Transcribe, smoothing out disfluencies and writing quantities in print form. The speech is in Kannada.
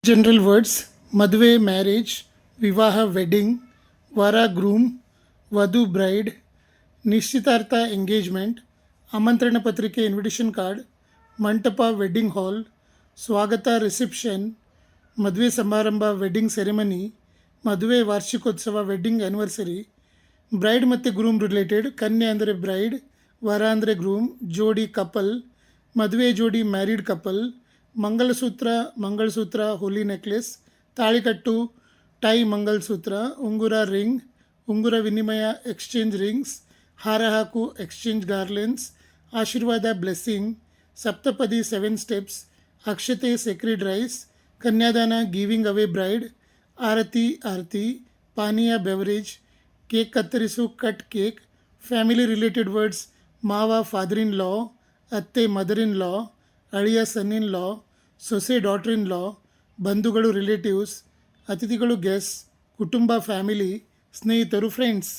ಜನರಲ್ ವರ್ಡ್ಸ್ ಮದುವೆ ಮ್ಯಾರೇಜ್, ವಿವಾಹ ವೆಡ್ಡಿಂಗ್, ವರ ಗ್ರೂಮ್, ವಧು ಬ್ರೈಡ್, ನಿಶ್ಚಿತಾರ್ಥ ಎಂಗೇಜ್ಮೆಂಟ್, ಆಮಂತ್ರಣ ಪತ್ರಿಕೆ ಇನ್ವಿಟೇಷನ್ ಕಾರ್ಡ್, ಮಂಟಪ ವೆಡ್ಡಿಂಗ್ ಹಾಲ್, ಸ್ವಾಗತ ರಿಸೆಪ್ಷನ್, ಮದುವೆ ಸಮಾರಂಭ ವೆಡ್ಡಿಂಗ್ ಸೆರೆಮನಿ, ಮದುವೆ ವಾರ್ಷಿಕೋತ್ಸವ ವೆಡ್ಡಿಂಗ್ ಆ್ಯನಿವರ್ಸರಿ, ಬ್ರೈಡ್ ಮತ್ತು ಗ್ರೂಮ್ ರಿಲೇಟೆಡ್, ಕನ್ಯೆ ಅಂದರೆ ಬ್ರೈಡ್, ವರ ಅಂದರೆ ಗ್ರೂಮ್, ಜೋಡಿ ಕಪಲ್, ಮದುವೆ ಜೋಡಿ ಮ್ಯಾರಿಡ್ ಕಪಲ್, ಮಂಗಳಸೂತ್ರ ಹೋಲಿ ನೆಕ್ಲೆಸ್, ತಾಳಿಕಟ್ಟು ಟೈ ಮಂಗಲಸೂತ್ರ, ಉಂಗುರ ರಿಂಗ್, ಉಂಗುರ ವಿನಿಮಯ ಎಕ್ಸ್ಚೇಂಜ್ ರಿಂಗ್ಸ್, ಹಾರ ಹಾಕು ಎಕ್ಸ್ಚೇಂಜ್ ಗಾರ್ಲೆನ್ಸ್, ಆಶೀರ್ವಾದ ಬ್ಲೆಸ್ಸಿಂಗ್, ಸಪ್ತಪದಿ 7 ಸ್ಟೆಪ್ಸ್, ಅಕ್ಷತೆ ಸೆಕ್ರೆಡ್ ರೈಸ್, ಕನ್ಯಾದಾನ ಗಿವಿಂಗ್ ಅವೇ ಬ್ರೈಡ್, ಆರತಿ, ಪಾನೀಯ ಬೆವರೇಜ್, ಕೇಕ್ ಕತ್ತರಿಸು cut cake, family related words ಮಾವ ಫಾದರ್ ಇನ್ ಲಾ, ಅತ್ತೆ ಮದರ್ ಇನ್ ಲಾ, ಅಳಿಯ ಸನ್ ಇನ್ ಲಾ, ಸೊಸೆ ಡಾಟರ್ ಇನ್ ಲಾ, ಬಂಧುಗಳು ರಿಲೇಟಿವ್ಸ್, ಅತಿಥಿಗಳು ಗೆಸ್, ಕುಟುಂಬ ಫ್ಯಾಮಿಲಿ, ಸ್ನೇಹಿತರು ಫ್ರೆಂಡ್ಸ್.